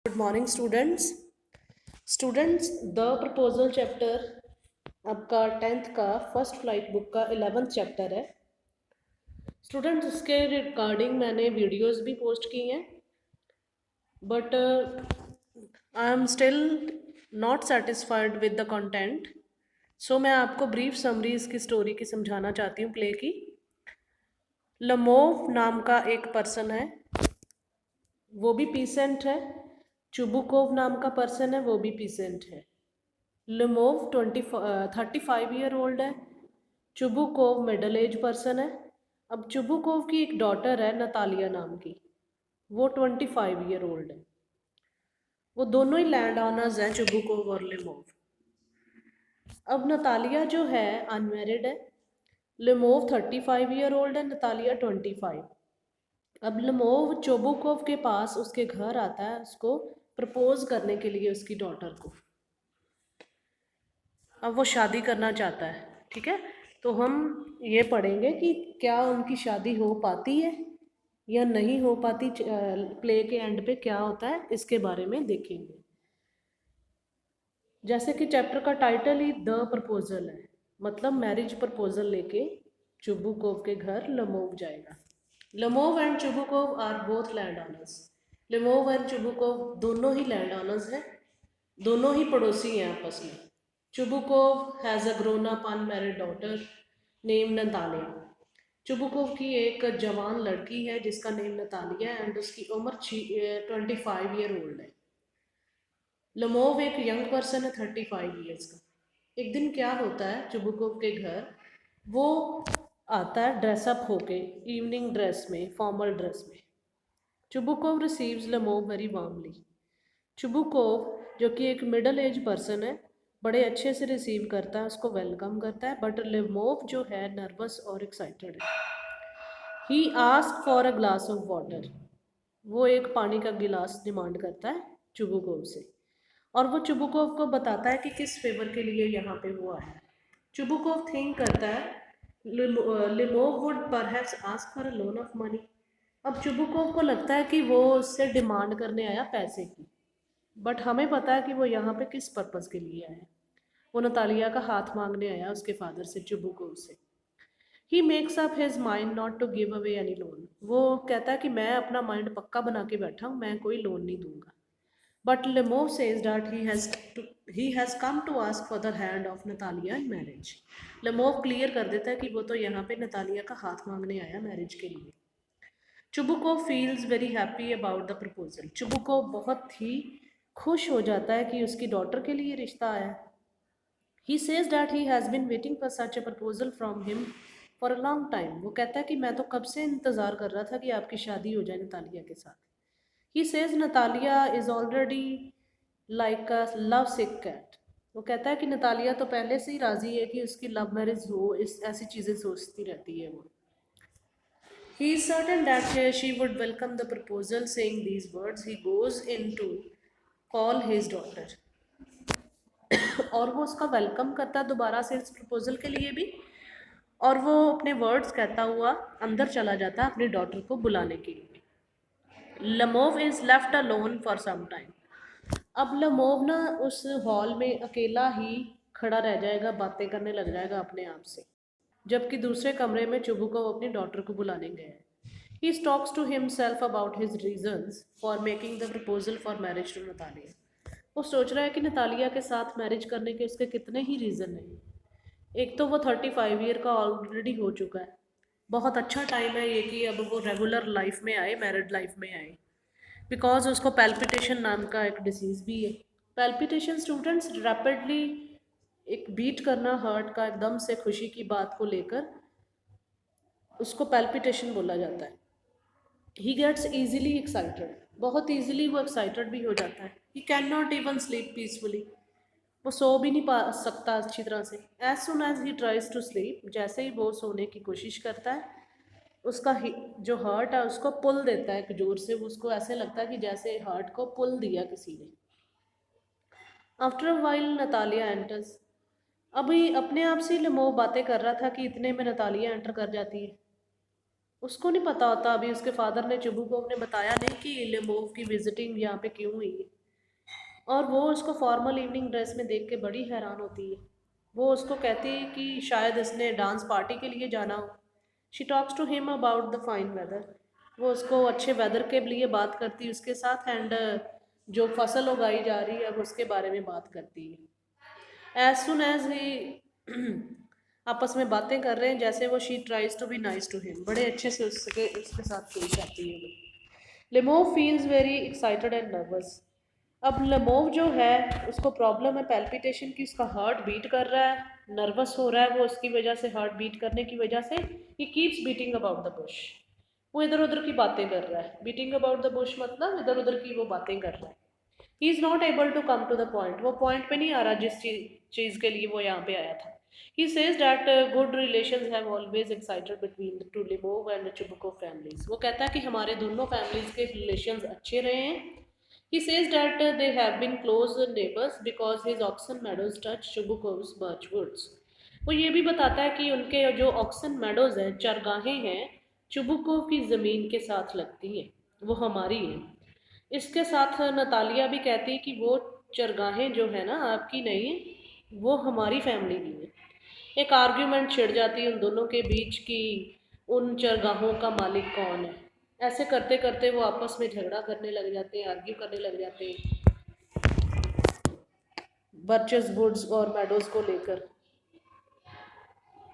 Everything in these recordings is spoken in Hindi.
Good morning students the proposal chapter आपका 10th का फर्स्ट फ्लाइट बुक का 11th चैप्टर है। स्टूडेंट्स इसके रिगार्डिंग मैंने वीडियोस भी पोस्ट की हैं, but I am still not satisfied with the content. So मैं आपको ब्रीफ समरी इसकी स्टोरी की समझाना चाहती हूँ प्ले की। लमोव नाम का एक पर्सन है, वो भी पीसेंट है। चुबुकोव नाम का पर्सन है, वो भी पीसेंट है। लमोव 35 ईयर ओल्ड है। चुबुकोव मिडल एज पर्सन है। अब चुबुकोव की एक डॉटर है नतालिया नाम की, वो 25 ईयर ओल्ड है। वो दोनों ही लैंड ऑनर्स हैं, चुबुकोव और लिमोव। अब नतालिया जो है अनमेरिड है। लिमोव 35 ईयर ओल्ड है, नतालिया 25। अब लिमोव चुबुकोव के पास उसके घर आता है उसको प्रपोज करने के लिए उसकी डॉटर को। अब वो शादी करना चाहता है, ठीक है। तो हम ये पढ़ेंगे कि क्या उनकी शादी हो पाती है या नहीं हो पाती। प्ले के एंड पे क्या होता है इसके बारे में देखेंगे। जैसे कि चैप्टर का टाइटल ही द प्रपोजल है, मतलब मैरिज प्रपोजल लेके चुबुकोव के घर लमोव जाएगा। Lomov and Chubukov are both land owners. Lomov and Chubukov दोनों ही लैंड ऑनर्स हैं, दोनों ही पड़ोसी हैं आपस में। Chubukov has a grown up unmarried daughter name Natalia. Chubukov की एक जवान लड़की है जिसका नेम नतालिया है एंड उसकी उम्र 25 ईयर ओल्ड है। लमोव एक यंग पर्सन है, 35 ईयर्स का। एक दिन क्या होता है, चुबुकोव के घर वो आता है ड्रेसअप होके, इवनिंग ड्रेस में, फॉर्मल ड्रेस में। Chubukov receives लमोव very warmly. Chubukov जो कि एक मिडल एज पर्सन है, बड़े अच्छे से रिसीव करता है, उसको वेलकम करता है। बट लिमोव जो है नर्वस और एक्साइटेड है। He ask for a glass of water. वो एक पानी का गिलास डिमांड करता है चुबुकोव से, और वो चुबुकोव को बताता है कि किस फेवर के लिए यहाँ पे वो आया है। चुबुकोव थिंक करता है Lomov would perhaps ask for a loan of money. अब चुबुकोव को लगता है कि वो उससे डिमांड करने आया पैसे की, बट हमें पता है कि वो यहाँ पे किस पर्पज़ के लिए आया है। वो नतालिया का हाथ मांगने आया उसके फादर से, चुबुकोव से। He makes up his mind not to give away any loan. वो कहता है कि मैं अपना माइंड पक्का बना के बैठा हूँ, मैं कोई लोन नहीं दूंगा। But Lemov says that he has come to ask for the hand of Natalia in marriage. Lemov clear कर देता है कि वो तो यहाँ पे नतालिया का हाथ मांगने आया मैरिज के लिए। Chubukov feels very happy about the proposal. Chubukov बहुत ही खुश हो जाता है कि उसकी डॉटर के लिए रिश्ता आया। He says that he has been waiting for such a proposal from him for a long time. वो कहता है कि मैं तो कब से इंतज़ार कर रहा था कि आपकी शादी हो जाए नतालिया के साथ। He says Natalia is already like a love sick cat. वो कहता है कि नतालिया तो पहले से ही राजी है कि उसकी लव मैरिज हो, इस ऐसी चीज़ें सोचती रहती है वो। He is certain that she would welcome the proposal. Saying these words, he goes in to call his daughter. और वो उसका वेलकम करता है दोबारा से इस प्रपोजल के लिए भी, और वो अपने वर्ड्स कहता हुआ अंदर चला जाता है अपनी डॉटर को बुलाने के लिए। Lomov is left alone for some time. अब लमोव ना उस हॉल में अकेला ही खड़ा रह जाएगा, बातें करने लग जाएगा अपने आप से, जबकि दूसरे कमरे में चुबुकोव अपनी डॉटर को बुलाने गए हैं। He talks to himself about his reasons for making the proposal for marriage to Natalia. वो सोच रहा है कि नतालिया के साथ मैरिज करने के उसके कितने ही रीज़न हैं। एक तो वो 35 ईयर का ऑलरेडी हो चुका है, बहुत अच्छा टाइम है ये कि अब वो रेगुलर लाइफ में आए, मैरिड लाइफ में आए। बिकॉज उसको पैल्पिटेशन नाम का एक डिसीज़ भी है। पैल्पिटेशन स्टूडेंट्स रैपिडली एक बीट करना हार्ट का एकदम से खुशी की बात को लेकर, उसको पैल्पिटेशन बोला जाता है। ही गेट्स ईजिली एक्साइटेड, बहुत ईजिली वो एक्साइटेड भी हो जाता है। He can not even sleep peacefully, वो सो भी नहीं पा सकता अच्छी तरह से। As soon as he tries to sleep, जैसे ही वो सोने की कोशिश करता है, उसका जो हार्ट है उसको पुल देता है एक जोर से। उसको ऐसे लगता है कि जैसे हार्ट को पुल दिया किसी ने। After a while Natalia enters. अभी अपने आप से लिमोव बातें कर रहा था कि इतने में नतालिया एंटर कर जाती है। उसको नहीं पता होता, अभी उसके फादर ने, चुबुकोव ने बताया नहीं कि लेमोव की विजिटिंग यहाँ पे क्यों हुई है। और वो उसको फॉर्मल इवनिंग ड्रेस में देख के बड़ी हैरान होती है। वो उसको कहती है कि शायद इसने डांस पार्टी के लिए जाना हो। She talks to him about the fine weather. वो उसको अच्छे वेदर के लिए बात करती है उसके साथ, एंड जो फसल उगाई जा रही है अब उसके बारे में बात करती है। एज सुन एज ही आपस में बातें कर रहे हैं, जैसे वो she tries to be nice to him, बड़े अच्छे से उसके साथ पेश आती है वो। Lomov feels very excited and nervous. अब लेमोव जो है उसको प्रॉब्लम है पैल्पिटेशन की, उसका हार्ट बीट कर रहा है, नर्वस हो रहा है वो, उसकी वजह से, हार्ट बीट करने की वजह से he keeps beating about the Bush. वो इधर उधर की बातें कर रहा है, बीटिंग अबाउट द बुश मतलब इधर उधर की वो बातें कर रहा है। He is not able to come to the point, वो पॉइंट पे नहीं आ रहा जिस चीज़ के लिए वो यहाँ पे आया था। He says that good relations have always excited between the two Lomov and Chubukov families. वो कहता है कि हमारे दोनों फैमिलीज के रिलेशंस अच्छे रहे हैं। He says that they have been close neighbors because his oxen meadows touch Chubukov's birch woods. वो ये भी बताता है कि उनके जो ऑक्सन मेडोज हैं, चरगाहें हैं, चुबुकोव की ज़मीन के साथ लगती हैं, वो हमारी हैं। इसके साथ नतालिया भी कहती है कि वो चरगाहें जो है ना आपकी नहीं, वो हमारी फैमिली की है। एक आर्ग्यूमेंट छिड़ जाती है उन दोनों के बीच कि उन चरगाहों का मालिक कौन है। ऐसे करते करते वो आपस में झगड़ा करने लग जाते हैं, आर्ग्यू करने लग जाते हैं बर्चेस वुड्स और मेडोज को लेकर।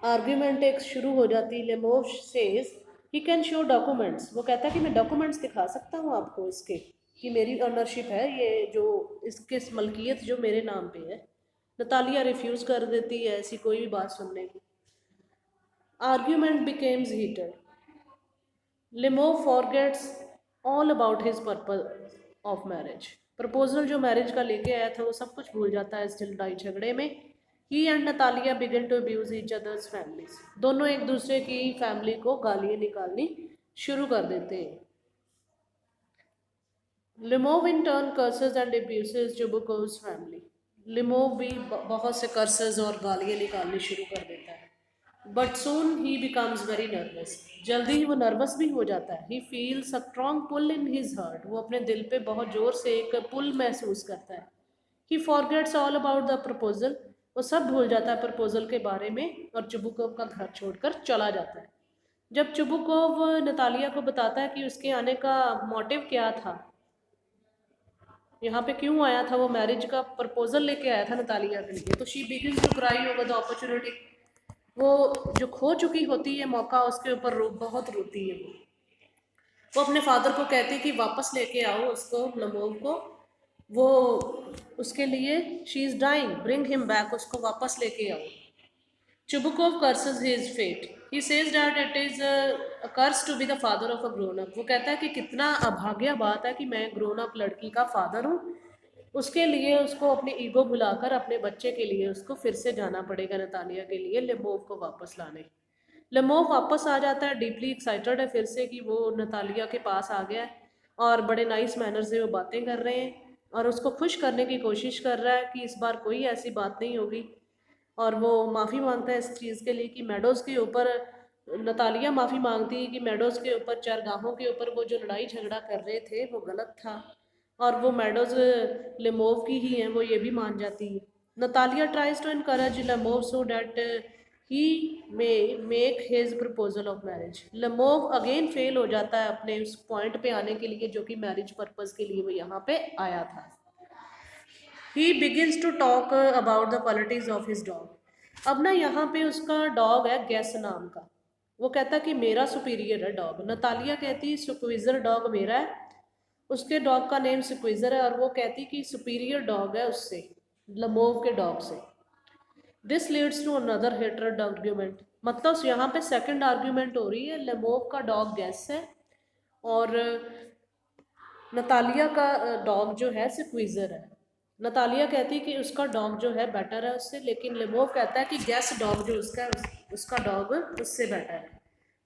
आर्ग्यूमेंट एक शुरू हो जाती है। Lomov says he can show documents. वो कहता है कि मैं डॉक्यूमेंट्स दिखा सकता हूँ आपको इसके, कि मेरी ऑनरशिप है, ये जो इसके मलकियत जो मेरे नाम पे है। नतालिया रिफ्यूज़ कर देती है ऐसी कोई भी बात सुनने की। Argument becomes heated. Lomov forgets all about his purpose of marriage. Proposal जो मैरिज का लेके आया था वो सब कुछ भूल जाता है इस लड़ाई झगड़े में। He and Natalia begin to abuse each others families. दोनों एक दूसरे की फैमिली को गालियाँ निकालनी शुरू कर देते हैं। Lomov in turn curses and abuses Chubukov's family. Lomov भी बहुत से कर्सेस और गालियाँ निकालनी शुरू कर देता है। But soon he becomes very nervous. जल्दी ही वो नर्वस भी हो जाता है। He feels a strong pull in his heart. वो अपने दिल पे बहुत जोर से एक पुल महसूस करता है। He forgets all about the proposal. वो सब भूल जाता है प्रपोजल के बारे में और चुबुकोव का घर छोड़कर चला जाता है। जब चुबुकोव नतालिया को बताता है कि उसके आने का मोटिव क्या था, यहाँ पे क्यों आया था, वो मैरिज का प्रपोजल लेके आया था नतालिया के लिए, तो she begins to cry over the opportunity. वो जो खो चुकी होती है मौका, उसके ऊपर बहुत रोती है वो अपने फादर को कहती है कि वापस लेके आओ उसको, लमोव को। वो उसके लिए she is dying, bring him back, उसको वापस लेके आओ। Chubukov curses his fate. He says that it is a curse to be the father of a grown up. वो कहता है कि कितना अभाग्य बात है कि मैं ग्रोन अप लड़की का फादर हूँ। उसके लिए उसको अपनी ईगो भुलाकर अपने बच्चे के लिए उसको फिर से जाना पड़ेगा नतालिया के लिए लेमोव को वापस लाने। लेमोव वापस आ जाता है, डीपली एक्साइटेड है फिर से कि वो नतालिया के पास आ गया है और बड़े नाइस मैनर से वो बातें कर रहे हैं और उसको खुश करने की कोशिश कर रहा है कि इस बार कोई ऐसी बात नहीं होगी। और वो माफ़ी मांगता है इस चीज़ के लिए कि मेडोज़ के ऊपर, नतालिया माफ़ी मांगती है कि मेडोज़ के ऊपर, चरगाहों के ऊपर वो जो लड़ाई झगड़ा कर रहे थे वो गलत था और वो मेडोज़ लेमोव की ही हैं, वो ये भी मान जाती है। Natalia tries to encourage Lomov so that he may make his proposal of marriage. Lomov again fail हो जाता है अपने उस पॉइंट पे आने के लिए जो कि मैरिज पर्पज़ के लिए वो यहाँ पे आया था। He begins to talk about the qualities of his dog. अब ना यहाँ पे उसका डॉग है गैस नाम का। वो कहता है कि मेरा सुपीरियर है डॉग। नतालिया कहती है सुक्विज़र डॉग मेरा है, उसके डॉग का नेम सुक्विज़र है, और वो कहती कि सुपीरियर डॉग है उससे, लमोव के डॉग से। This leads to another heated argument. मतलब यहाँ पे सेकंड आर्ग्यूमेंट हो रही है। लेमोव का डॉग गैस है और नतालिया का डॉग जो है स्क्वीज़र है। नतालिया कहती है कि उसका डॉग जो है बेटर है उससे, लेकिन लेमोव कहता है कि गैस डॉग जो उसका है उसका डॉग उससे बेटर है।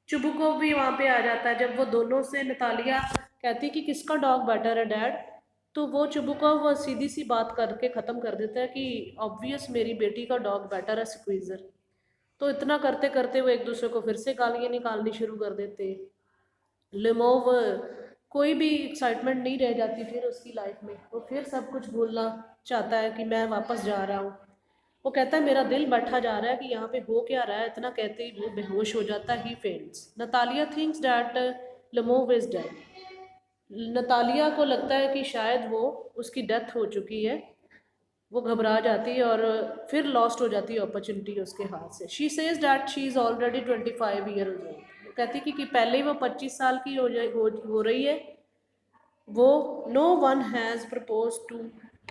चुबुकोव भी वहाँ पे आ जाता है। जब वो दोनों से, नतालिया कहती है कि किसका डॉग बेटर है डैड, तो वो चुबुकोव सीधी सी बात करके ख़त्म कर देता है कि ऑब्वियस मेरी बेटी का डॉग बेटर है स्क्वीज़र। तो इतना करते करते वो एक दूसरे को फिर से गालियाँ निकालनी शुरू कर देते। लेमोव कोई भी एक्साइटमेंट नहीं रह जाती फिर उसकी लाइफ में, वो फिर सब कुछ भूलना चाहता है कि मैं वापस जा रहा हूँ। वो कहता है मेरा दिल बैठा जा रहा है कि यहाँ पे हो क्या रहा है, इतना कहते ही वो बेहोश हो जाता है, he faints. Natalia thinks that Lomov is dead. Natalia को लगता है कि शायद वो उसकी डेथ हो चुकी है। वो घबरा जाती है और फिर लॉस्ट हो जाती है अपॉर्चुनिटी उसके हाथ से। She says that she is already 25 year old. वो कहती कि पहले ही वो 25 साल की हो रही है। वो no one has propose to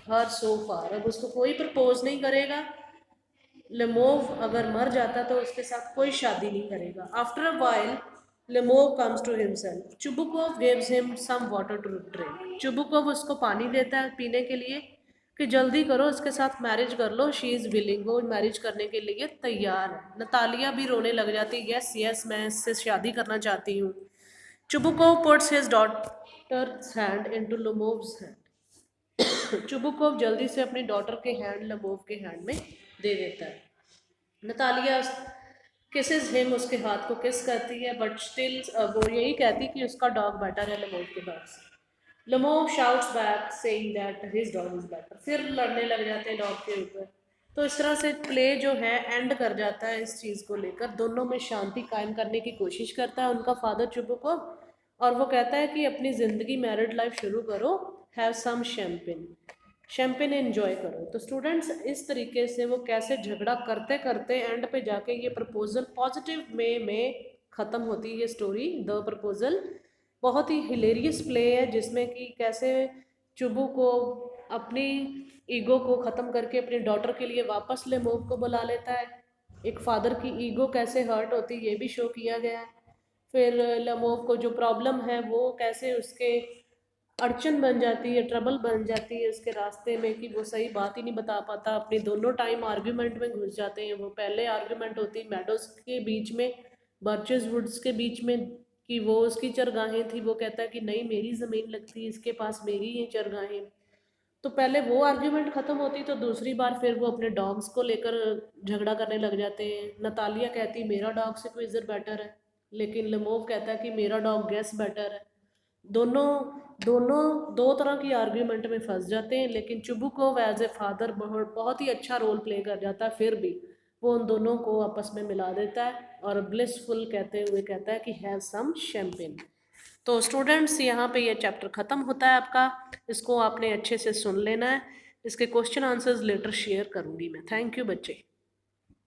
her so far, अब उसको कोई प्रपोज नहीं करेगा। लेमोव अगर मर जाता तो उसके साथ कोई शादी नहीं करेगा। After a while Lomov comes to himself. Chubukov gives him some water to drink. Chubukov उसको पानी देता है पीने के लिए कि जल्दी करो इसके साथ मैरिज कर लो। शी इज़ विलिंग, वो मैरिज करने के लिए तैयार है। नतालिया भी रोने लग जाती है, यस यस मैं इससे शादी करना चाहती हूँ। Chubukov puts his daughter's hand into Lomov's hand. Chubukov जल्दी से अपनी डॉटर के हैंड लेमोव के हैंड में दे देता है। नतालिया किसेस हिम, उसके हाथ को किस करती है, बट स्टिल वो यही कहती कि उसका डॉग बेटर है लेमोव के डॉग से। Lemov shouts back saying that his dog is better. फिर लड़ने लग जाते हैं डॉग के ऊपर। तो इस तरह से प्ले जो है एंड कर जाता है इस चीज़ को लेकर। दोनों में शांति कायम करने की कोशिश करता है उनका फादर चुबुकोव, और वो कहता है कि अपनी ज़िंदगी मैरिड लाइफ शुरू करो, have some champagne, champagne enjoy करो। तो स्टूडेंट्स इस तरीके से वो कैसे झगड़ा करते करते एंड पे जाके ये प्रपोजल पॉजिटिव में ख़त्म होती है ये स्टोरी द प्रपोजल। बहुत ही हिलेरियस प्ले है जिसमें कि कैसे चुबू को अपनी ईगो को ख़त्म करके अपनी डॉटर के लिए वापस लेमोव को बुला लेता है। एक फादर की ईगो कैसे हर्ट होती है ये भी शो किया गया है। फिर लेमोव को जो प्रॉब्लम है वो कैसे उसके अड़चन बन जाती है, ट्रबल बन जाती है उसके रास्ते में कि वो सही बात ही नहीं बता पाता। अपने दोनों टाइम आर्ग्यूमेंट में घुस जाते हैं। वो पहले आर्ग्यूमेंट होती मेडोज के बीच में, बर्चेस वुड्स के बीच में, कि वो उसकी चरगाहें थी, वो कहता है कि नहीं मेरी ज़मीन लगती है इसके पास, मेरी ही चरगाहें। तो पहले वो आर्ग्यूमेंट ख़त्म होती तो दूसरी बार फिर वो अपने डॉग्स को लेकर झगड़ा करने लग जाते हैं। नतालिया कहती मेरा डॉग से क्विज़र बेटर है, लेकिन लेमोव कहता है कि मेरा डॉग गैस बेटर है। दोनों दोनों दो तरह की आर्ग्यूमेंट में फंस जाते हैं, लेकिन चुबुकोव एज ए फादर बहुत ही अच्छा रोल प्ले कर जाता है। फिर भी वो उन दोनों को आपस में मिला देता है और ब्लिसफुल कहते हुए कहता है कि हैव सम शैम्पेन। तो स्टूडेंट्स यहाँ पे ये चैप्टर ख़त्म होता है आपका। इसको आपने अच्छे से सुन लेना है। इसके क्वेश्चन आंसर्स लेटर शेयर करूँगी मैं। थैंक यू बच्चे।